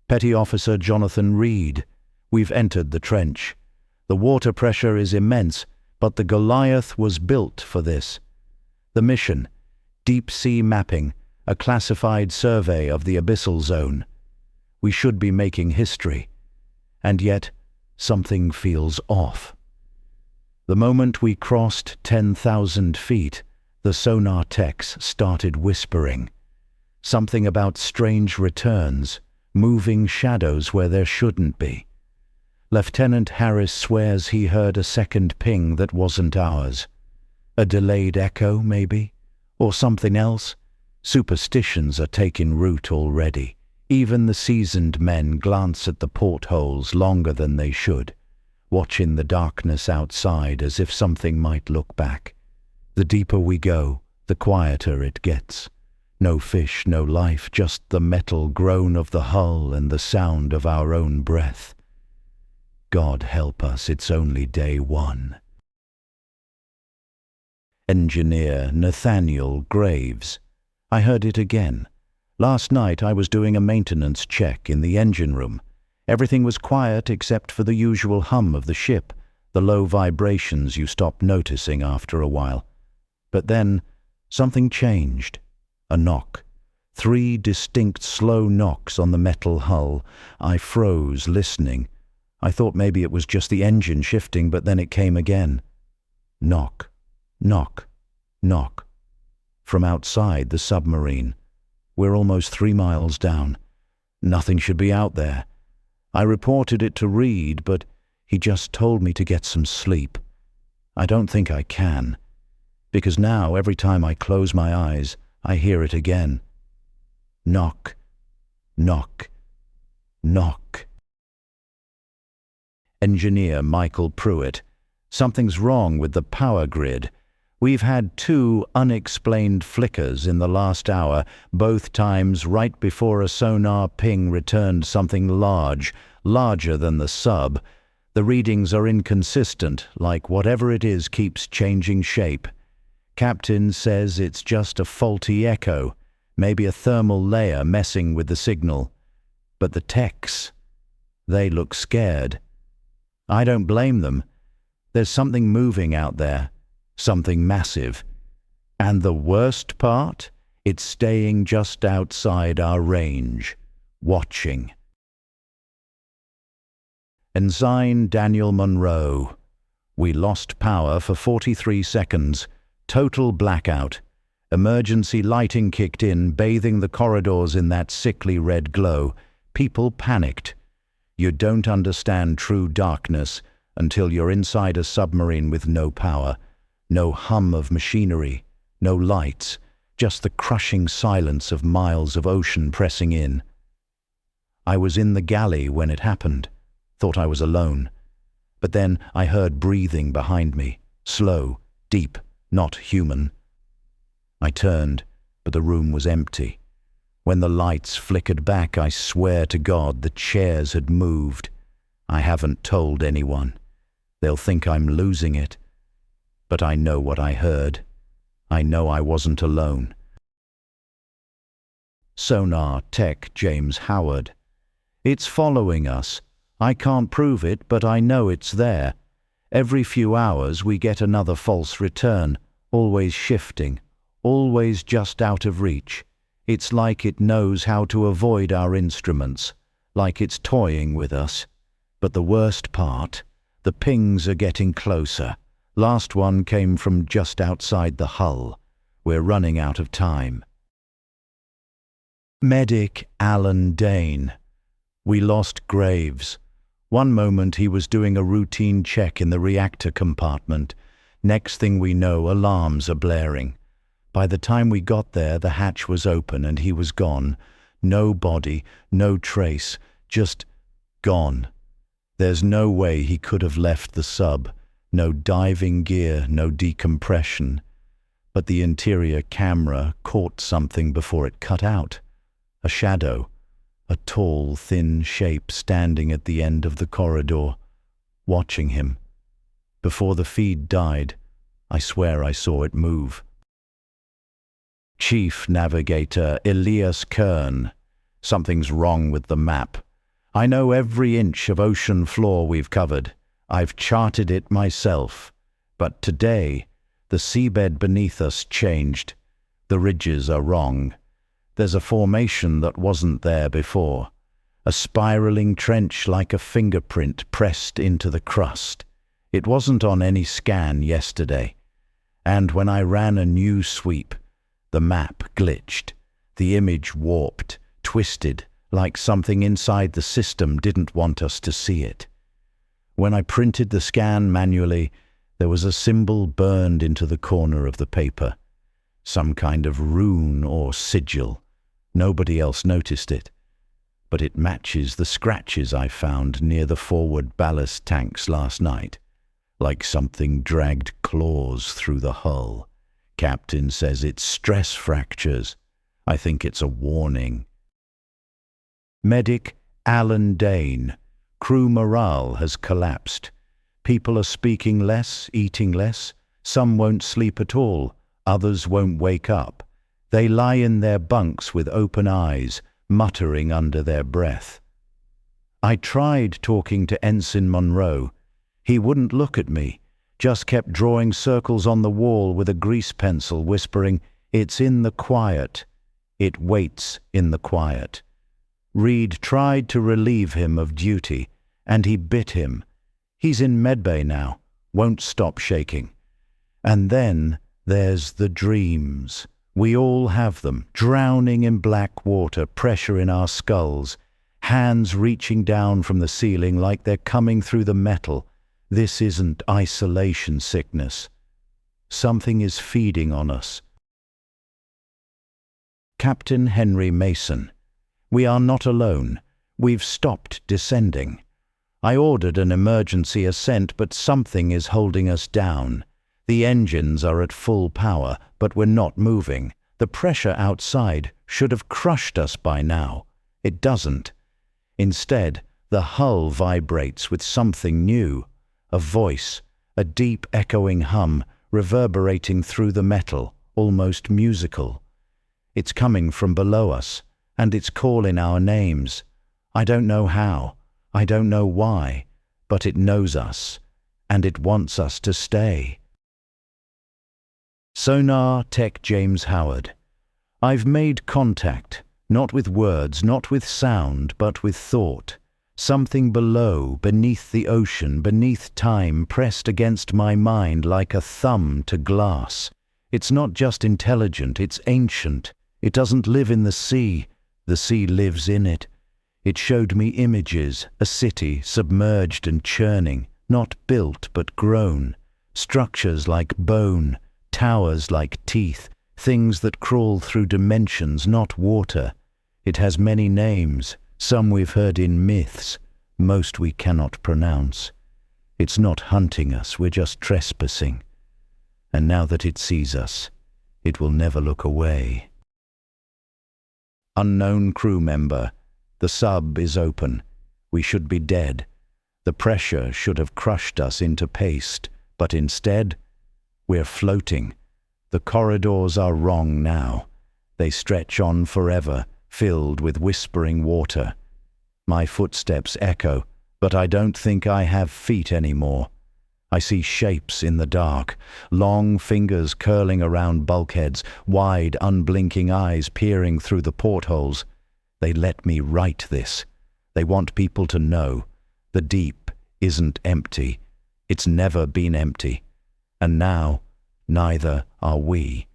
Petty Officer Jonathan Reed. We've entered the trench. The water pressure is immense, but the Goliath was built for this. The mission: deep sea mapping, a classified survey of the abyssal zone. We should be making history. And yet, something feels off. The moment we crossed 10,000 feet, the sonar techs started whispering. Something about strange returns, moving shadows where there shouldn't be. Lieutenant Harris swears he heard a second ping that wasn't ours. A delayed echo, maybe? Or something else? Superstitions are taking root already. Even the seasoned men glance at the portholes longer than they should, watching the darkness outside as if something might look back. The deeper we go, the quieter it gets. No fish, no life, just the metal groan of the hull and the sound of our own breath. God help us, it's only day one. Engineer Nathaniel Graves. I heard it again. Last night I was doing a maintenance check in the engine room. Everything was quiet except for the usual hum of the ship, the low vibrations you stop noticing after a while. But then something changed. A knock. 3 distinct slow knocks on the metal hull. I froze, listening. I thought maybe it was just the engine shifting, but then it came again. Knock, knock, knock. From outside the submarine. We're almost 3 miles down. Nothing should be out there. I reported it to Reed, but he just told me to get some sleep. I don't think I can, because now every time I close my eyes, I hear it again. Knock, knock, knock. Engineer Michael Pruitt. Something's wrong with the power grid. We've had 2 unexplained flickers in the last hour, both times right before a sonar ping returned something large, larger than the sub. The readings are inconsistent, like whatever it is keeps changing shape. Captain says it's just a faulty echo, maybe a thermal layer messing with the signal. But the techs, they look scared. I don't blame them. There's something moving out there, something massive. And the worst part? It's staying just outside our range, watching. Ensign Daniel Monroe. We lost power for 43 seconds. Total blackout. Emergency lighting kicked in, bathing the corridors in that sickly red glow. People panicked. You don't understand true darkness until you're inside a submarine with no power, no hum of machinery, no lights, just the crushing silence of miles of ocean pressing in. I was in the galley when it happened, thought I was alone. But then I heard breathing behind me, slow, deep, not human. I turned, but the room was empty. When the lights flickered back, I swear to God the chairs had moved. I haven't told anyone. They'll think I'm losing it. But I know what I heard. I know I wasn't alone. Sonar Tech James Howard. It's following us. I can't prove it, but I know it's there. Every few hours we get another false return, always shifting, always just out of reach. It's like it knows how to avoid our instruments, like it's toying with us. But the worst part, the pings are getting closer. Last one came from just outside the hull. We're running out of time. Medic Alan Dane. We lost Graves. One moment he was doing a routine check in the reactor compartment. Next thing we know, alarms are blaring. By the time we got there, the hatch was open and he was gone. No body, no trace, just gone. There's no way he could have left the sub. No diving gear, no decompression. But the interior camera caught something before it cut out. A shadow, a tall, thin shape standing at the end of the corridor, watching him. Before the feed died, I swear I saw it move. Chief Navigator Elias Kern. Something's wrong with the map. I know every inch of ocean floor we've covered. I've charted it myself. But today, the seabed beneath us changed. The ridges are wrong. There's a formation that wasn't there before. A spiraling trench like a fingerprint pressed into the crust. It wasn't on any scan yesterday. And when I ran a new sweep, the map glitched. The image warped, twisted, like something inside the system didn't want us to see it. When I printed the scan manually, there was a symbol burned into the corner of the paper. Some kind of rune or sigil. Nobody else noticed it. But it matches the scratches I found near the forward ballast tanks last night. Like something dragged claws through the hull. Captain says it's stress fractures. I think it's a warning. Medic Alan Dane. Crew morale has collapsed. People are speaking less, eating less. Some won't sleep at all. Others won't wake up. They lie in their bunks with open eyes, muttering under their breath. I tried talking to Ensign Monroe. He wouldn't look at me, just kept drawing circles on the wall with a grease pencil, whispering, "It's in the quiet. It waits in the quiet." Reed tried to relieve him of duty, and he bit him. He's in medbay now, won't stop shaking. And then there's the dreams. We all have them, drowning in black water, pressure in our skulls, hands reaching down from the ceiling like they're coming through the metal. This isn't isolation sickness. Something is feeding on us. Captain Henry Mason. We are not alone. We've stopped descending. I ordered an emergency ascent, but something is holding us down. The engines are at full power, but we're not moving. The pressure outside should have crushed us by now. It doesn't. Instead, the hull vibrates with something new. A voice, a deep echoing hum, reverberating through the metal, almost musical. It's coming from below us, and it's calling our names. I don't know how, I don't know why, but it knows us, and it wants us to stay. Sonar Tech James Howard. I've made contact, not with words, not with sound, but with thought. Something below, beneath the ocean, beneath time, pressed against my mind like a thumb to glass. It's not just intelligent, it's ancient. It doesn't live in the sea lives in it. It showed me images, a city submerged and churning, not built but grown. Structures like bone, towers like teeth, things that crawl through dimensions, not water. It has many names, some we've heard in myths, most we cannot pronounce. It's not hunting us, we're just trespassing. And now that it sees us, it will never look away. Unknown crew member. The sub is open. We should be dead. The pressure should have crushed us into paste, but instead, we're floating. The corridors are wrong now. They stretch on forever, filled with whispering water. My footsteps echo, but I don't think I have feet anymore. I see shapes in the dark, long fingers curling around bulkheads, wide, unblinking eyes peering through the portholes. They let me write this. They want people to know. The deep isn't empty. It's never been empty. And now, neither are we.